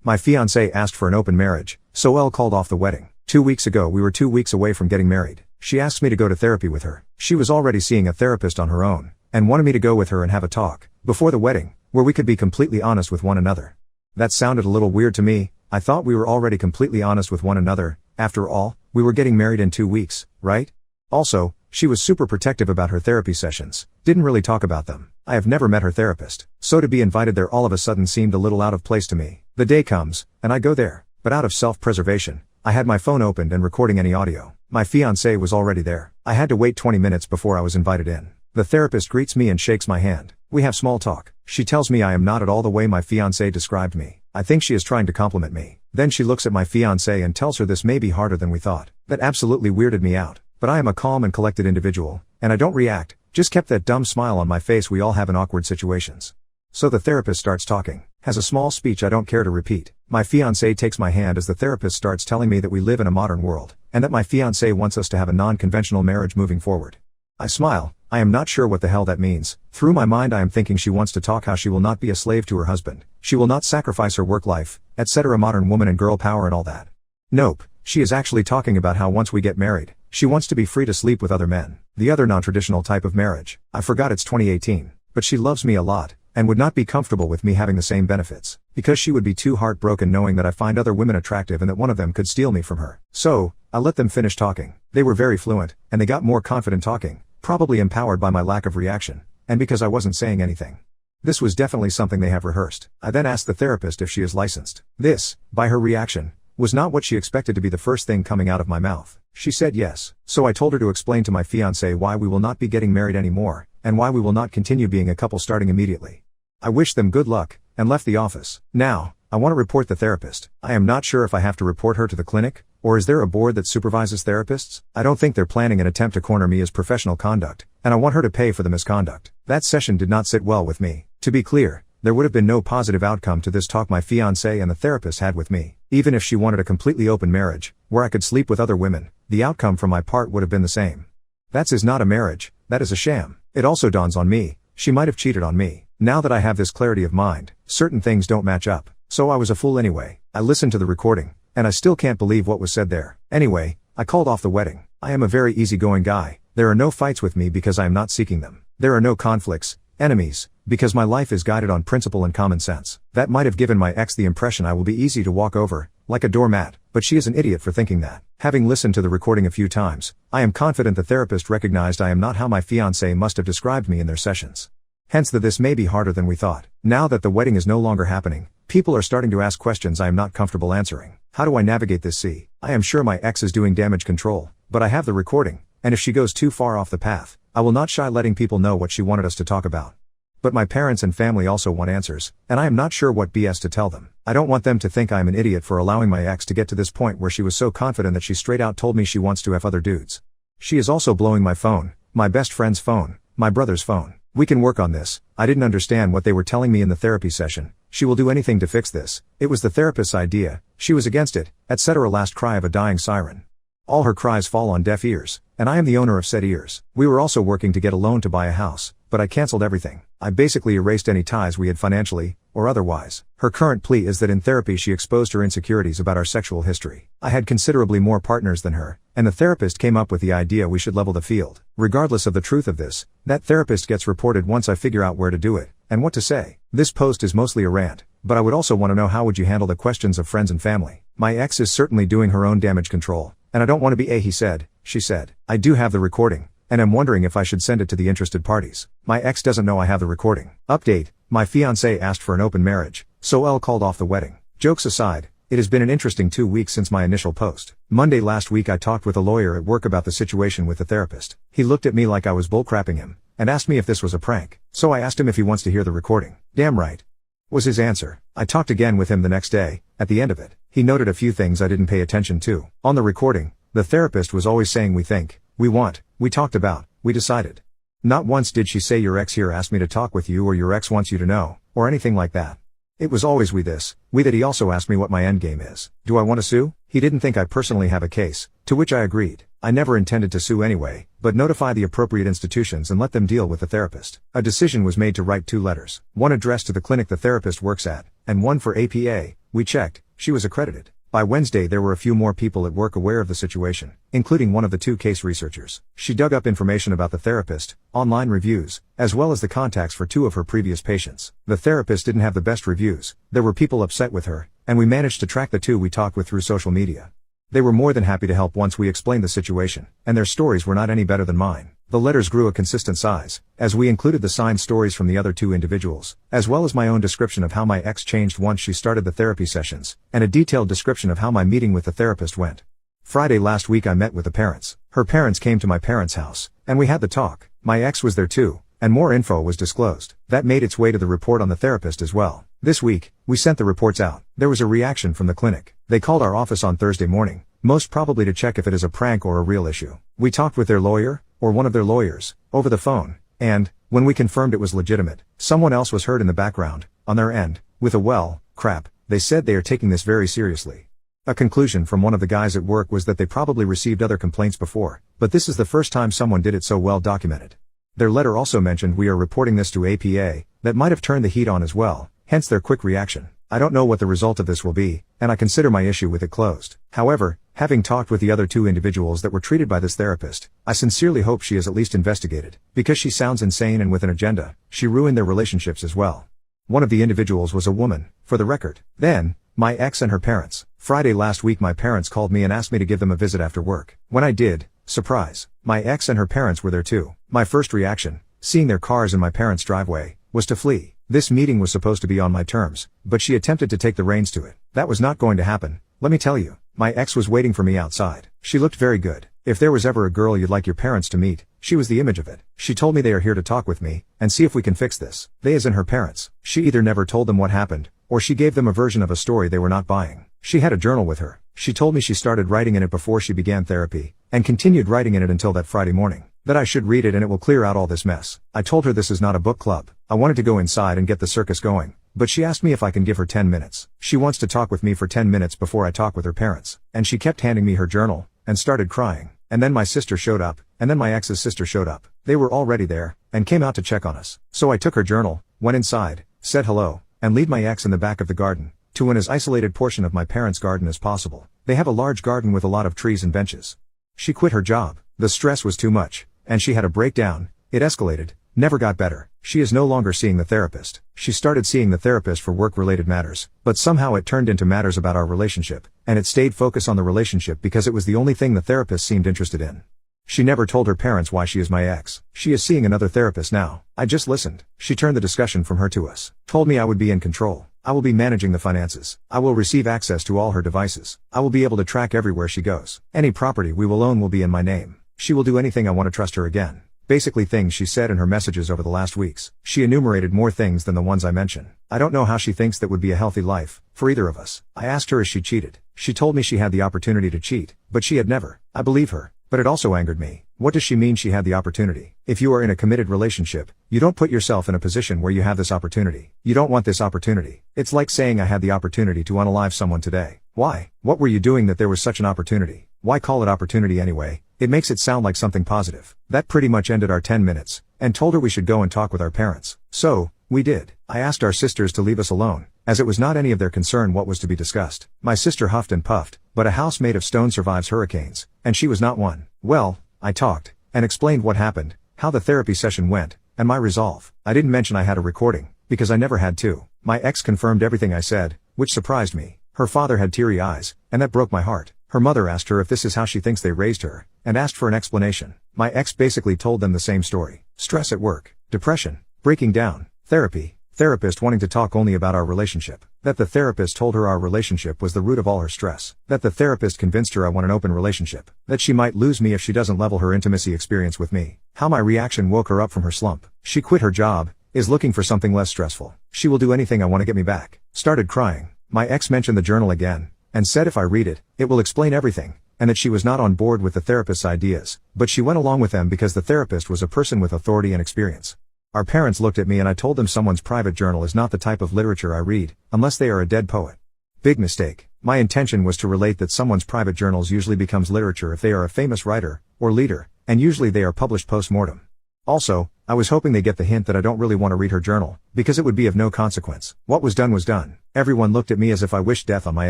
My fiance asked for an open marriage, so Elle called off the wedding. 2 weeks ago we were 2 weeks away from getting married. She asked me to go to therapy with her. She was already seeing a therapist on her own, and wanted me to go with her and have a talk, before the wedding, where we could be completely honest with one another. That sounded a little weird to me. I thought we were already completely honest with one another. After all, we were getting married in 2 weeks, right? Also, she was super protective about her therapy sessions, didn't really talk about them. I have never met her therapist, so to be invited there all of a sudden seemed a little out of place to me. The day comes, and I go there, but out of self-preservation, I had my phone opened and recording any audio. My fiancé was already there. I had to wait 20 minutes before I was invited in. The therapist greets me and shakes my hand. We have small talk. She tells me I am not at all the way my fiancé described me. I think she is trying to compliment me. Then she looks at my fiancé and tells her this may be harder than we thought. That absolutely weirded me out. But I am a calm and collected individual, and I don't react, just kept that dumb smile on my face we all have in awkward situations. So the therapist starts talking, has a small speech I don't care to repeat. My fiancé takes my hand as the therapist starts telling me that we live in a modern world, and that my fiancé wants us to have a non-conventional marriage moving forward. I smile. I am not sure what the hell that means. Through my mind I am thinking she wants to talk how she will not be a slave to her husband, she will not sacrifice her work life, etc. modern woman and girl power and all that. Nope, she is actually talking about how once we get married, she wants to be free to sleep with other men, the other non-traditional type of marriage. I forgot it's 2018, but she loves me a lot, and would not be comfortable with me having the same benefits, because she would be too heartbroken knowing that I find other women attractive and that one of them could steal me from her. So, I let them finish talking. They were very fluent, and they got more confident talking, probably empowered by my lack of reaction, and because I wasn't saying anything. This was definitely something they have rehearsed. I then asked the therapist if she is licensed. This, by her reaction, was not what she expected to be the first thing coming out of my mouth. She said yes. So I told her to explain to my fiancé why we will not be getting married anymore, and why we will not continue being a couple starting immediately. I wished them good luck, and left the office. Now, I want to report the therapist. I am not sure if I have to report her to the clinic, or is there a board that supervises therapists? I don't think they're planning an attempt to corner me as professional conduct, and I want her to pay for the misconduct. That session did not sit well with me. To be clear, there would have been no positive outcome to this talk my fiancé and the therapist had with me. Even if she wanted a completely open marriage, where I could sleep with other women, the outcome from my part would have been the same. That is not a marriage, that is a sham. It also dawns on me, she might have cheated on me. Now that I have this clarity of mind, certain things don't match up, so I was a fool anyway. I listened to the recording, and I still can't believe what was said there. Anyway, I called off the wedding. I am a very easygoing guy. There are no fights with me because I am not seeking them. There are no conflicts, enemies, because my life is guided on principle and common sense. That might have given my ex the impression I will be easy to walk over, like a doormat, but she is an idiot for thinking that. Having listened to the recording a few times, I am confident the therapist recognized I am not how my fiancé must have described me in their sessions. Hence this may be harder than we thought. Now that the wedding is no longer happening, people are starting to ask questions I am not comfortable answering. How do I navigate this? I am sure my ex is doing damage control, but I have the recording, and if she goes too far off the path, I will not shy letting people know what she wanted us to talk about. But my parents and family also want answers, and I am not sure what BS to tell them. I don't want them to think I am an idiot for allowing my ex to get to this point where she was so confident that she straight out told me she wants to F other dudes. She is also blowing my phone, my best friend's phone, my brother's phone. We can work on this. I didn't understand what they were telling me in the therapy session. She will do anything to fix this. It was the therapist's idea, she was against it, etc. Last cry of a dying siren. All her cries fall on deaf ears, and I am the owner of said ears. We were also working to get a loan to buy a house, but I canceled everything. I basically erased any ties we had financially, or otherwise. Her current plea is that in therapy she exposed her insecurities about our sexual history. I had considerably more partners than her, and the therapist came up with the idea we should level the field. Regardless of the truth of this, that therapist gets reported once I figure out where to do it, and what to say. This post is mostly a rant, but I would also want to know how would you handle the questions of friends and family. My ex is certainly doing her own damage control, and I don't want to be a he said, she said. I do have the recording, and I'm wondering if I should send it to the interested parties. My ex doesn't know I have the recording. Update, my fiancé asked for an open marriage, so Elle called off the wedding. Jokes aside, it has been an interesting 2 weeks since my initial post. Monday last week I talked with a lawyer at work about the situation with the therapist. He looked at me like I was bullcrapping him, and asked me if this was a prank. So I asked him if he wants to hear the recording. Damn right, was his answer. I talked again with him the next day. At the end of it, he noted a few things I didn't pay attention to. On the recording, the therapist was always saying we think, we want, we talked about, we decided. Not once did she say your ex here asked me to talk with you or your ex wants you to know, or anything like that. It was always we this, we that. He also asked me what my endgame is. Do I want to sue? He didn't think I personally have a case, to which I agreed. I never intended to sue anyway, but notify the appropriate institutions and let them deal with the therapist. A decision was made to write 2 letters, one addressed to the clinic the therapist works at, and one for APA, we checked, she was accredited. By Wednesday there were a few more people at work aware of the situation, including one of the 2 case researchers. She dug up information about the therapist, online reviews, as well as the contacts for 2 of her previous patients. The therapist didn't have the best reviews, there were people upset with her, and we managed to track the 2 we talked with through social media. They were more than happy to help once we explained the situation, and their stories were not any better than mine. The letters grew a consistent size, as we included the signed stories from the other 2 individuals, as well as my own description of how my ex changed once she started the therapy sessions, and a detailed description of how my meeting with the therapist went. Friday last week I met with the parents. Her parents came to my parents' house, and we had the talk. My ex was there too, and more info was disclosed. That made its way to the report on the therapist as well. This week, we sent the reports out. There was a reaction from the clinic. They called our office on Thursday morning, most probably to check if it is a prank or a real issue. We talked with their lawyer, or one of their lawyers, over the phone, and, when we confirmed it was legitimate, someone else was heard in the background, on their end, with a crap, they said they are taking this very seriously. A conclusion from one of the guys at work was that they probably received other complaints before, but this is the first time someone did it so well documented. Their letter also mentioned we are reporting this to APA, that might have turned the heat on as well, hence their quick reaction. I don't know what the result of this will be, and I consider my issue with it closed. However, having talked with the other 2 individuals that were treated by this therapist, I sincerely hope she is at least investigated, because she sounds insane and with an agenda. She ruined their relationships as well. One of the individuals was a woman, for the record. Then, my ex and her parents. Friday last week my parents called me and asked me to give them a visit after work. When I did, surprise, my ex and her parents were there too. My first reaction, seeing their cars in my parents' driveway, was to flee. This meeting was supposed to be on my terms, but she attempted to take the reins to it. That was not going to happen, let me tell you. My ex was waiting for me outside. She looked very good. If there was ever a girl you'd like your parents to meet, she was the image of it. She told me they are here to talk with me, and see if we can fix this. They as in her parents. She either never told them what happened, or she gave them a version of a story they were not buying. She had a journal with her. She told me she started writing in it before she began therapy, and continued writing in it until that Friday morning. That I should read it and it will clear out all this mess. I told her this is not a book club. I wanted to go inside and get the circus going, but she asked me if I can give her 10 minutes. She wants to talk with me for 10 minutes before I talk with her parents, and she kept handing me her journal, and started crying. And then my sister showed up, and then my ex's sister showed up. They were already there, and came out to check on us. So I took her journal, went inside, said hello, and lead my ex in the back of the garden, to an as isolated portion of my parents' garden as possible. They have a large garden with a lot of trees and benches. She quit her job. The stress was too much, and she had a breakdown. It escalated, never got better. She is no longer seeing the therapist. She started seeing the therapist for work-related matters, but somehow it turned into matters about our relationship, and it stayed focused on the relationship because it was the only thing the therapist seemed interested in. She never told her parents why she is my ex. She is seeing another therapist now. I just listened. She turned the discussion from her to us. Told me I would be in control. I will be managing the finances. I will receive access to all her devices. I will be able to track everywhere she goes. Any property we will own will be in my name. She will do anything I want to trust her again. Basically things she said in her messages over the last weeks. She enumerated more things than the ones I mention. I don't know how she thinks that would be a healthy life, for either of us. I asked her if she cheated. She told me she had the opportunity to cheat, but she had never. I believe her. But it also angered me. What does she mean she had the opportunity? If you are in a committed relationship, you don't put yourself in a position where you have this opportunity. You don't want this opportunity. It's like saying I had the opportunity to unalive someone today. Why? What were you doing that there was such an opportunity? Why call it opportunity anyway? It makes it sound like something positive. That pretty much ended our 10 minutes, and told her we should go and talk with our parents. So, we did. I asked our sisters to leave us alone, as it was not any of their concern what was to be discussed. My sister huffed and puffed, but a house made of stone survives hurricanes, and she was not one. Well, I talked, and explained what happened, how the therapy session went, and my resolve. I didn't mention I had a recording, because I never had to. My ex confirmed everything I said, which surprised me. Her father had teary eyes, and that broke my heart. Her mother asked her if this is how she thinks they raised her, and asked for an explanation. My ex basically told them the same story. Stress at work, depression, breaking down, therapy, therapist wanting to talk only about our relationship. That the therapist told her our relationship was the root of all her stress. That the therapist convinced her I want an open relationship. That she might lose me if she doesn't level her intimacy experience with me. How my reaction woke her up from her slump. She quit her job, is looking for something less stressful. She will do anything I want to get me back. Started crying. My ex mentioned the journal again, and said if I read it, it will explain everything, and that she was not on board with the therapist's ideas, but she went along with them because the therapist was a person with authority and experience. Our parents looked at me and I told them someone's private journal is not the type of literature I read, unless they are a dead poet. Big mistake. My intention was to relate that someone's private journals usually becomes literature if they are a famous writer, or leader, and usually they are published post-mortem. Also, I was hoping they get the hint that I don't really want to read her journal, because it would be of no consequence. What was done was done. Everyone looked at me as if I wished death on my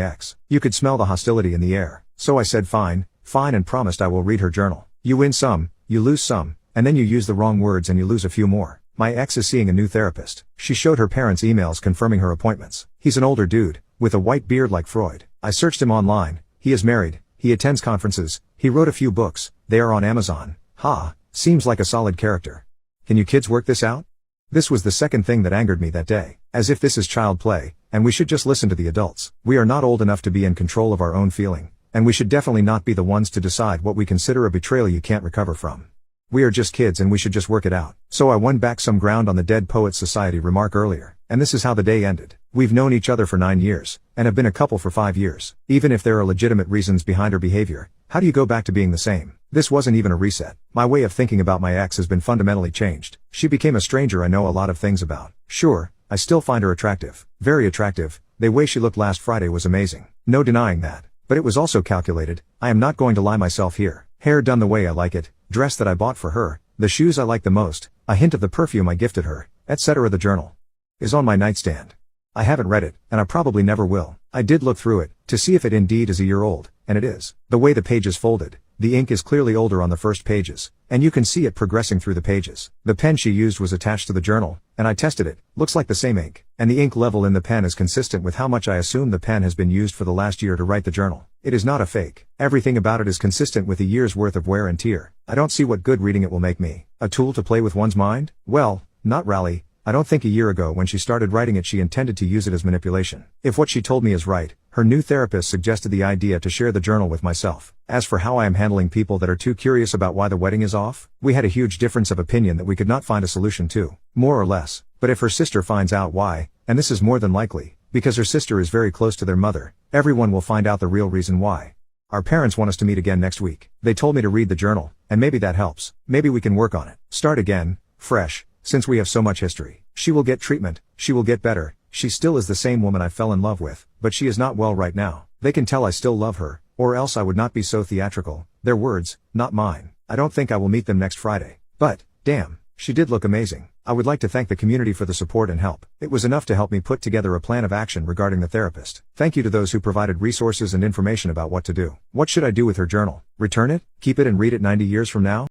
ex. You could smell the hostility in the air. So I said fine, and promised I will read her journal. You win some, you lose some, and then you use the wrong words and you lose a few more. My ex is seeing a new therapist. She showed her parents emails confirming her appointments. He's an older dude, with a white beard like Freud. I searched him online. He is married. He attends conferences. He wrote a few books. They are on Amazon. Seems like a solid character. Can you kids work this out? This was the second thing that angered me that day. As if this is child play, and we should just listen to the adults. We are not old enough to be in control of our own feeling, and we should definitely not be the ones to decide what we consider a betrayal you can't recover from. We are just kids and we should just work it out. So I won back some ground on the Dead Poets Society remark earlier, and this is how the day ended. We've known each other for 9 years, and have been a couple for 5 years. Even if there are legitimate reasons behind her behavior, how do you go back to being the same? This wasn't even a reset. My way of thinking about my ex has been fundamentally changed. She became a stranger I know a lot of things about. Sure, I still find her attractive. Very attractive. The way she looked last Friday was amazing. No denying that. But it was also calculated. I am not going to lie myself here. Hair done the way I like it, dress that I bought for her, the shoes I like the most, a hint of the perfume I gifted her, etc. The journal is on my nightstand. I haven't read it, and I probably never will. I did look through it, to see if it indeed is a year old, and it is. The way the page is folded, the ink is clearly older on the first pages, and you can see it progressing through the pages. The pen she used was attached to the journal, and I tested it, looks like the same ink, and the ink level in the pen is consistent with how much I assume the pen has been used for the last year to write the journal. It is not a fake. Everything about it is consistent with a year's worth of wear and tear. I don't see what good reading it will make me. A tool to play with one's mind? Well, not really. I don't think a year ago when she started writing it she intended to use it as manipulation. If what she told me is right, her new therapist suggested the idea to share the journal with myself. As for how I am handling people that are too curious about why the wedding is off, we had a huge difference of opinion that we could not find a solution to. More or less. But if her sister finds out why, and this is more than likely, because her sister is very close to their mother, everyone will find out the real reason why. Our parents want us to meet again next week. They told me to read the journal, and maybe that helps. Maybe we can work on it. Start again, fresh, since we have so much history. She will get treatment, she will get better. She still is the same woman I fell in love with, but she is not well right now. They can tell I still love her, or else I would not be so theatrical. Their words, not mine. I don't think I will meet them next Friday. But, damn, she did look amazing. I would like to thank the community for the support and help. It was enough to help me put together a plan of action regarding the therapist. Thank you to those who provided resources and information about what to do. What should I do with her journal? Return it? Keep it and read it 90 years from now?